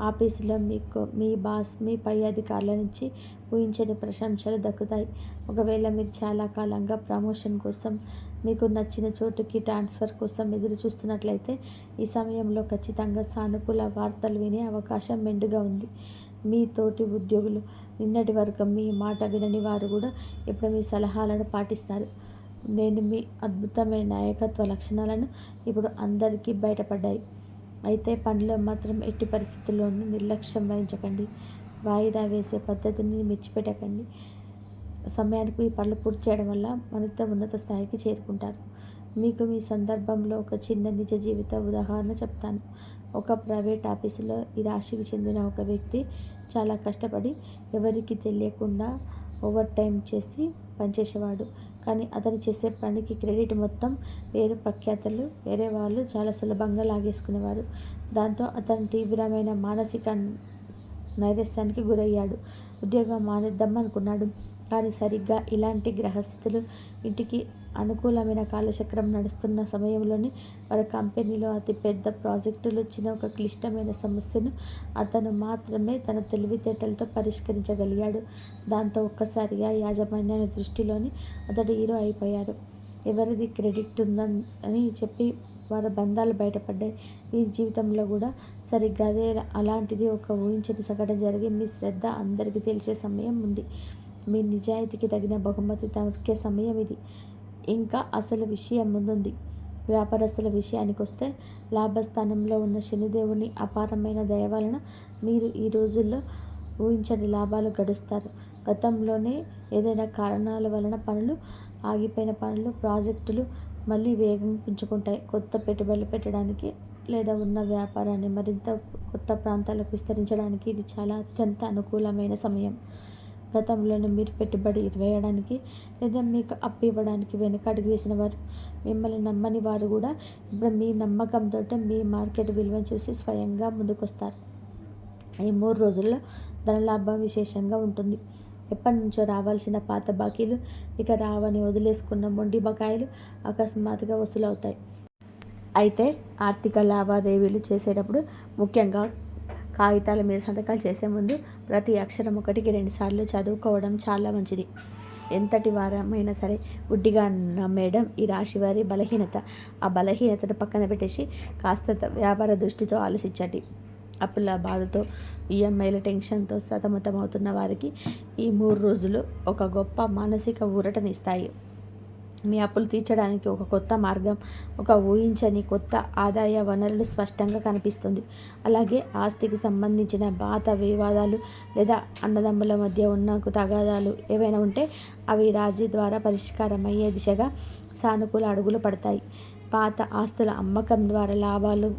ఆఫీసులో మీకు మీ బాస్, మీ పై అధికారుల నుంచి ఊహించని ప్రశంసలు దక్కుతాయి. ఒకవేళ మీరు చాలా కాలంగా ప్రమోషన్ కోసం, మీకు నచ్చిన చోటుకి ట్రాన్స్ఫర్ కోసం ఎదురు చూస్తున్నట్లయితే ఈ సమయంలో ఖచ్చితంగా సానుకూల వార్తలు వినే అవకాశం మెండుగా ఉంది. మీ తోటి ఉద్యోగులు, నిన్నటి వరకు మీ మాట వినని వారు కూడా ఇప్పుడు మీ సలహాలను పాటిస్తారు. నేను మీ అద్భుతమైన నాయకత్వ లక్షణాలను ఇప్పుడు అందరికీ బయటపడ్డాయి. అయితే పనిలో మాత్రం ఎట్టి పరిస్థితుల్లోనూ నిర్లక్ష్యం వహించకండి. వాయిదా వేసే పద్ధతిని మెచ్చిపెట్టకండి. సమయానికి మీ పనులు పూర్తి చేయడం వల్ల మరింత ఉన్నత స్థాయికి చేరుకుంటారు. మీకు మీ సందర్భంలో ఒక చిన్న నిజ జీవిత ఉదాహరణ చెప్తాను. ఒక ప్రైవేట్ ఆఫీసులో ఈ రాశికి చెందిన ఒక వ్యక్తి చాలా కష్టపడి ఎవరికి తెలియకుండా ఓవర్ టైం చేసి పనిచేసేవాడు. కానీ అతను చేసే పనికి క్రెడిట్ మొత్తం పేరు ప్రఖ్యాతలు వేరే వాళ్ళు చాలా సులభంగా లాగేసుకునేవారు. దాంతో అతను తీవ్రమైన మానసిక నైరాశ్యానికి గురయ్యాడు. ఉద్యోగం మానేద్దాం అనుకున్నాడు. కానీ సరిగ్గా ఇలాంటి గ్రహస్థితులు ఇంటికి అనుకూలమైన కాలచక్రం నడుస్తున్న సమయంలోనే వారి కంపెనీలో అతిపెద్ద ప్రాజెక్టులు వచ్చిన ఒక క్లిష్టమైన సమస్యను అతను మాత్రమే తన తెలివితేటలతో పరిష్కరించగలిగాడు. దాంతో ఒక్కసారిగా యాజమాన్యాన్ని దృష్టిలోని అతడు హీరో అయిపోయాడు. ఎవరిది క్రెడిట్ ఉందని చెప్పి వారి బంధాలు బయటపడ్డాయి. మీ జీవితంలో కూడా సరిగ్గా అలాంటిది ఒక ఊహించని సంఘటన జరిగి మీ శ్రద్ధ అందరికీ తెలిసే సమయం ఉంది. మీ నిజాయితీకి తగిన బహుమతి దొరికే సమయం ఇది. ఇంకా అసలు విషయం ముందుంది. వ్యాపారస్తుల విషయానికి వస్తే లాభస్థానంలో ఉన్న శనిదేవుని అపారమైన దయ వలన మీరు ఈ రోజుల్లో ఊహించని లాభాలు గడుస్తారు. గతంలోనే ఏదైనా కారణాల వలన ఆగిపోయిన పనులు, ప్రాజెక్టులు మళ్ళీ వేగం పుంజుకుంటాయి. కొత్త పెట్టుబడులు పెట్టడానికి లేదా ఉన్న వ్యాపారాన్ని మరింత కొత్త ప్రాంతాలకు విస్తరించడానికి ఇది చాలా అత్యంత అనుకూలమైన సమయం. గతంలోనే మీరు పెట్టుబడి వేయడానికి లేదా మీకు అప్పు ఇవ్వడానికి వెనకడుగు వేసిన వారు, మిమ్మల్ని నమ్మని వారు కూడా ఇప్పుడు మీ నమ్మకంతో మీ మార్కెట్ విలువను చూసి స్వయంగా ముందుకొస్తారు. ఈ 3 రోజుల్లో ధనలాభం విశేషంగా ఉంటుంది. ఎప్పటి నుంచో రావాల్సిన పాత బాకీలు, ఇక రావని వదిలేసుకున్న మొండి బకాయిలు అకస్మాత్తుగా వసూలవుతాయి. అయితే ఆర్థిక లావాదేవీలు చేసేటప్పుడు ముఖ్యంగా కాగితాల మీద సంతకాలు చేసే ముందు ప్రతి అక్షరం 1-2 సార్లు చదువుకోవడం చాలా మంచిది. ఎంతటి వారమైనా సరే గుడ్డిగా నమ్మేయడం ఈ రాశి వారి బలహీనత. ఆ బలహీనతను పక్కన పెట్టేసి కాస్త వ్యాపార దృష్టితో ఆలోచించండి. అప్పుల బాధతో, ఈఎంఐల టెన్షన్తో సతమతమవుతున్న వారికి ఈ 3 రోజులు ఒక గొప్ప మానసిక ఊరటనిస్తాయి. మీ అప్పులు తీర్చడానికి ఒక కొత్త మార్గం, ఒక ఊహించని కొత్త ఆదాయ వనరులు స్పష్టంగా కనిపిస్తుంది. అలాగే ఆస్తికి సంబంధించిన పాత వివాదాలు లేదా అన్నదమ్ముల మధ్య ఉన్న తగాదాలు ఏవైనా ఉంటే అవి రాజీ ద్వారా పరిష్కారం అయ్యే దిశగా సానుకూల అడుగులు పడతాయి. పాత ఆస్తుల అమ్మకం ద్వారా లాభాలు,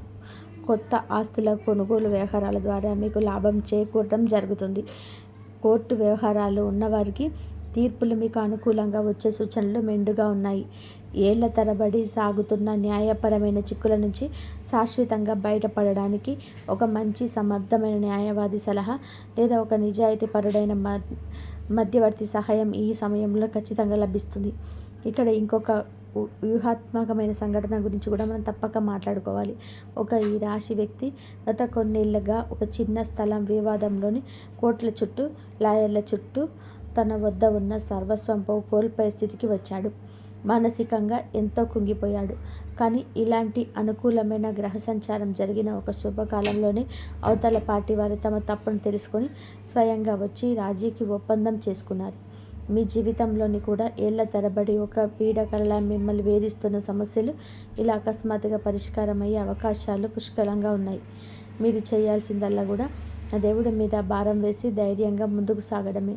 కొత్త ఆస్తుల కొనుగోలు వ్యవహారాల ద్వారా మీకు లాభం చేకూరడం జరుగుతుంది. కోర్టు వ్యవహారాలు ఉన్నవారికి తీర్పులు మీకు అనుకూలంగా వచ్చే సూచనలు మెండుగా ఉన్నాయి. ఏళ్ల తరబడి సాగుతున్న న్యాయపరమైన చిక్కుల నుంచి శాశ్వతంగా బయటపడడానికి ఒక మంచి సమర్థమైన న్యాయవాది సలహా లేదా ఒక నిజాయితీపరుడైన మధ్యవర్తి సహాయం ఈ సమయంలో ఖచ్చితంగా లభిస్తుంది. ఇక్కడ ఇంకొక వ్యూహాత్మకమైన సంఘటన గురించి కూడా మనం తప్పక మాట్లాడుకోవాలి. ఈ రాశి వ్యక్తి గత కొన్నేళ్లుగా ఒక చిన్న స్థలం వివాదంలోని కోర్టుల చుట్టూ, లాయర్ల చుట్టూ తన వద్ద ఉన్న సర్వస్వం కోల్పోయే స్థితికి వచ్చాడు. మానసికంగా ఎంతో కుంగిపోయాడు. కానీ ఇలాంటి అనుకూలమైన గ్రహ సంచారం జరిగిన ఒక శుభకాలంలోనే అవతల పార్టీ వారు తమ తప్పును తెలుసుకొని స్వయంగా వచ్చి రాజీకి ఒప్పందం చేసుకున్నారు. మీ జీవితంలోని కూడా ఏళ్ల తరబడి ఒక పీడకలలా మిమ్మల్ని వేధిస్తున్న సమస్యలు ఇలా అకస్మాత్తుగా పరిష్కారం అయ్యే అవకాశాలు పుష్కలంగా ఉన్నాయి. మీరు చేయాల్సిందల్లా కూడా దేవుడి మీద భారం వేసి ధైర్యంగా ముందుకు సాగడమే.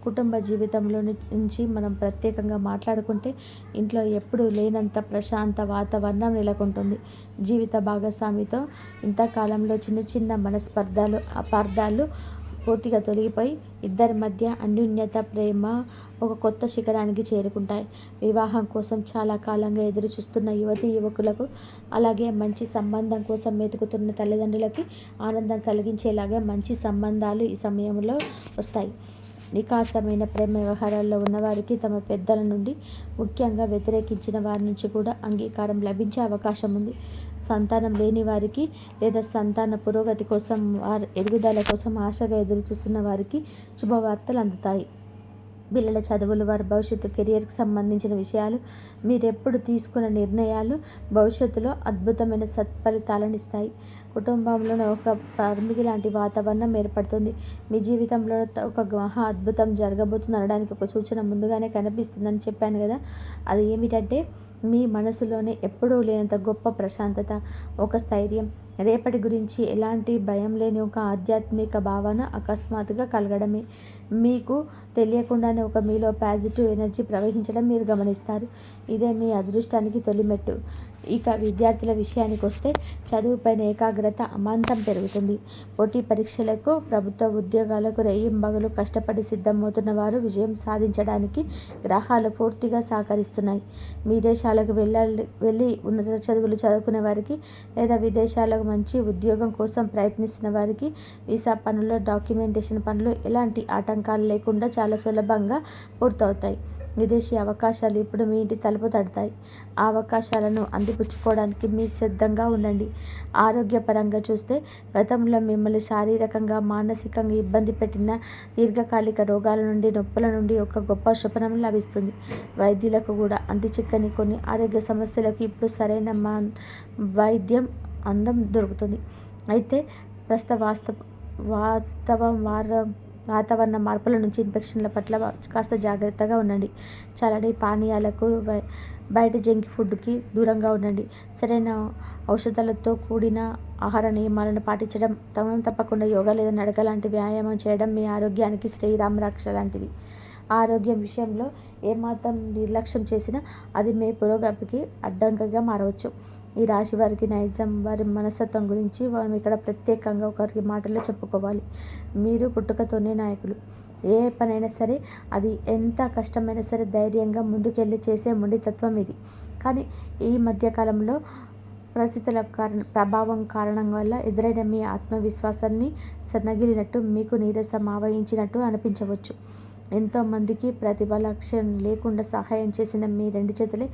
కుటుంబ జీవితంలో నుంచి మనం ప్రత్యేకంగా మాట్లాడుకుంటే ఇంట్లో ఎప్పుడూ లేనంత ప్రశాంత వాతావరణం నెలకొంటుంది. జీవిత భాగస్వామితో ఇంతకాలంలో చిన్న చిన్న మనస్పర్ధలు, అపార్థాలు పూర్తిగా తొలగిపోయి ఇద్దరి మధ్య అన్యోన్యత, ప్రేమ ఒక కొత్త శిఖరానికి చేరుకుంటాయి. వివాహం కోసం చాలా కాలంగా ఎదురు చూస్తున్న యువకులకు, అలాగే మంచి సంబంధం కోసం వెతుకుతున్న తల్లిదండ్రులకి ఆనందం కలిగించేలాగా మంచి సంబంధాలు ఈ సమయంలో వస్తాయి. నికాసమైన ప్రేమ వ్యవహారాల్లో ఉన్నవారికి తమ పెద్దల నుండి, ముఖ్యంగా వ్యతిరేకించిన వారి నుంచి కూడా అంగీకారం లభించే అవకాశం ఉంది. సంతానం లేని వారికి లేదా సంతాన పురోగతి కోసం, వారి ఎదుగుదల కోసం ఆశగా ఎదురుచూస్తున్న వారికి శుభవార్తలు అందుతాయి. పిల్లల చదువులు, వారి భవిష్యత్తు, కెరియర్కి సంబంధించిన విషయాలు, మీరెప్పుడు తీసుకున్న నిర్ణయాలు భవిష్యత్తులో అద్భుతమైన సత్ఫలితాలను ఇస్తాయి. కుటుంబంలో ఒక పరిమితి లాంటి వాతావరణం ఏర్పడుతుంది. మీ జీవితంలో ఒక మహా అద్భుతం జరగబోతుంది అనడానికి ఒక సూచన ముందుగానే కనిపిస్తుందని చెప్పాను కదా. అది ఏమిటంటే మీ మనసులోనే ఎప్పుడూ లేనంత గొప్ప ప్రశాంతత, ఒక స్థైర్యం, రేపటి గురించి ఎలాంటి భయం లేని ఒక ఆధ్యాత్మిక భావన అకస్మాత్తుగా కలగడమే. మీకు తెలియకుండానే మీలో పాజిటివ్ ఎనర్జీ ప్రవహించడం మీరు గమనిస్తారు. ఇదే మీ అదృష్టానికి తొలిమెట్టు. ఇక విద్యార్థుల విషయానికి వస్తే చదువుపైన ఏకాగ్రత అమాంతం పెరుగుతుంది. పోటీ పరీక్షలకు, ప్రభుత్వ ఉద్యోగాలకు రేయింబగలు కష్టపడి సిద్ధమవుతున్న వారు విజయం సాధించడానికి గ్రహాలు పూర్తిగా సహకరిస్తున్నాయి. విదేశాలకు వెళ్ళి ఉన్నత చదువులు చదువుకునే వారికి లేదా విదేశాలకు మంచి ఉద్యోగం కోసం ప్రయత్నిస్తున్న వారికి వీసా పనులు, డాక్యుమెంటేషన్ పనులు ఎలాంటి ఆటంకాలు లేకుండా చాలా సులభంగా పూర్తవుతాయి. విదేశీ అవకాశాలు ఇప్పుడు మీ ఇంటి తలుపు తడతాయి. ఆ అవకాశాలను అందిపుచ్చుకోవడానికి మీరు సిద్ధంగా ఉండండి. ఆరోగ్యపరంగా చూస్తే గతంలో మిమ్మల్ని శారీరకంగా, మానసికంగా ఇబ్బంది పెట్టిన దీర్ఘకాలిక రోగాల నుండి, నొప్పుల నుండి ఒక గొప్ప శుభనం లభిస్తుంది. వైద్యులకు కూడా చిక్కని కొన్ని ఆరోగ్య సమస్యలకు ఇప్పుడు సరైన వైద్యం దొరుకుతుంది. అయితే ప్రస్తుత వాతావరణ మార్పుల నుంచి ఇన్ఫెక్షన్ల పట్ల కాస్త జాగ్రత్తగా ఉండండి. చల్లని పానీయాలకు, బయట జంక్ ఫుడ్కి దూరంగా ఉండండి. సరైన ఔషధాలతో కూడిన ఆహార నియమాలను పాటించడం, తప్పకుండా యోగా లేదా నడక లాంటి వ్యాయామం చేయడం మీ ఆరోగ్యానికి శ్రీరామ రక్ష లాంటిది. ఆరోగ్యం విషయంలో ఏమాత్రం నిర్లక్ష్యం చేసినా అది మీ పురోగతికి అడ్డంకిగా మారవచ్చు. ఈ రాశి వారికి నైజం, వారి మనస్తత్వం గురించి మనం ఇక్కడ ప్రత్యేకంగా ఒకరికి మాటల్లో చెప్పుకోవాలి. మీరు పుట్టుకతోనే నాయకులు. ఏ పనైనా సరే, అది ఎంత కష్టమైనా సరే ధైర్యంగా ముందుకెళ్ళి చేసే మొండితత్వం ఇది. కానీ ఈ మధ్యకాలంలో పరిస్థితుల ప్రభావం కారణం వల్ల ఎదురైన మీ ఆత్మవిశ్వాసాన్ని సన్నగిలినట్టు, మీకు నీరసం ఆవహించినట్టు అనిపించవచ్చు. ఎంతోమందికి ప్రతిభ, లక్ష్యం లేకుండా సహాయం చేసిన మీ రెండు చేతుల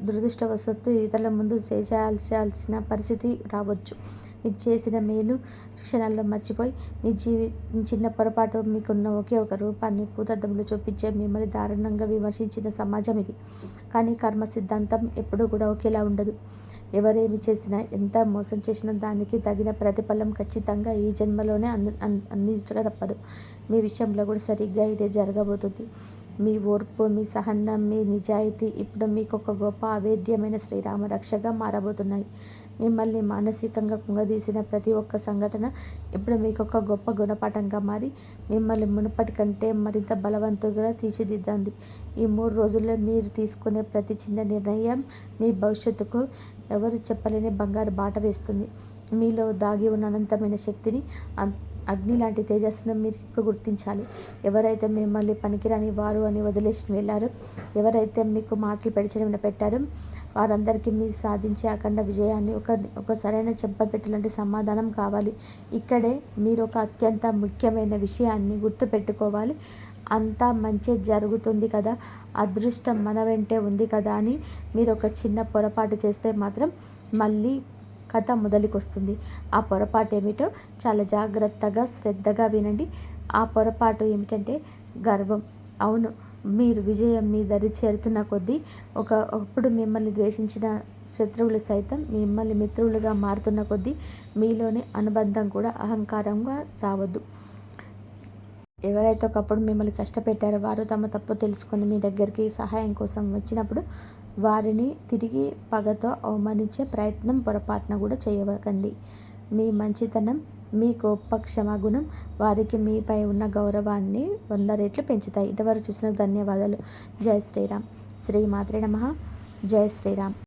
దురదృష్టవశాత్తు ఇతరుల ముందు చేయాల్సిన పరిస్థితి రావచ్చు. మీకు చేసిన మేలు క్షణాల్లో మర్చిపోయి మీ చిన్న పొరపాటు మీకున్న ఒకే ఒక రూపాన్ని భూతద్దంలో చూపించే మిమ్మల్ని దారుణంగా విమర్శించిన సమాజం ఇది. కానీ కర్మ సిద్ధాంతం ఎప్పుడూ కూడా ఒకేలా ఉండదు. ఎవరేమి చేసినా, ఎంత మోసం చేసినా దానికి తగిన ప్రతిఫలం ఖచ్చితంగా ఈ జన్మలోనే అందించక తప్పదు. మీ విషయంలో కూడా సరిగ్గా ఇదే జరగబోతుంది. మీ ఓర్పు, మీ సహనం, మీ నిజాయితీ ఇప్పుడు మీకు ఒక గొప్ప అవేద్యమైన శ్రీరామ రక్షగా మారబోతున్నాయి. మిమ్మల్ని మానసికంగా కుంగదీసిన ప్రతి ఒక్క సంఘటన ఇప్పుడు మీకు ఒక గొప్ప గుణపాఠంగా మారి మిమ్మల్ని మునుపటి కంటే మరింత బలవంతులుగా తీర్చిదిద్దండి. ఈ 3 రోజుల్లో మీరు తీసుకునే ప్రతి చిన్న నిర్ణయం మీ భవిష్యత్తుకు ఎవరు చెప్పలేని బంగారు బాట వేస్తుంది. మీలో దాగి ఉన్న అనంతమైన శక్తిని, అగ్ని లాంటి తేజస్సును మీరు ఇప్పుడు గుర్తించాలి. ఎవరైతే మిమ్మల్ని పనికిరాని వారు అని వదిలేసి వెళ్ళారో, ఎవరైతే మీకు మాటలు పెడచడం పెట్టారో, వారందరికీ మీరు సాధించే అఖండ విజయాన్ని ఒక సరైన చెంపపెట్టులాంటి సమాధానం కావాలి. ఇక్కడే మీరు ఒక అత్యంత ముఖ్యమైన విషయాన్ని గుర్తుపెట్టుకోవాలి. అంతా మంచి జరుగుతుంది కదా, అదృష్టం మన వెంటే ఉంది కదా అని మీరు ఒక చిన్న పొరపాటు చేస్తే మాత్రం మళ్ళీ కథ మొదలుకొస్తుంది. ఆ పొరపాటు ఏమిటో చాలా జాగ్రత్తగా, శ్రద్ధగా వినండి. ఆ పొరపాటు ఏమిటంటే గర్వం. అవును, మీరు విజయం మీ దరి చేరుతున్న కొద్దీ ఒకప్పుడు మిమ్మల్ని ద్వేషించిన శత్రువులు సైతం మిమ్మల్ని మిత్రులుగా మారుతున్న కొద్దీ మీలోని అనుబంధం కూడా అహంకారంగా రావద్దు. ఎవరైతే ఒకప్పుడు మిమ్మల్ని కష్టపెట్టారో వారు తమ తప్పు తెలుసుకొని మీ దగ్గరికి సహాయం కోసం వచ్చినప్పుడు వారిని తిరిగి పగతో అవమానించే ప్రయత్నం పొరపాటున కూడా చేయకండి. మీ మంచితనం, మీ గొప్ప క్షమాగుణం వారికి మీపై ఉన్న గౌరవాన్ని 100 రెట్లు పెంచుతాయి. ఇంతవరకు చూసినందుకు ధన్యవాదాలు. జై శ్రీరామ్. శ్రీ మాత్రే నమః. జై శ్రీరామ్.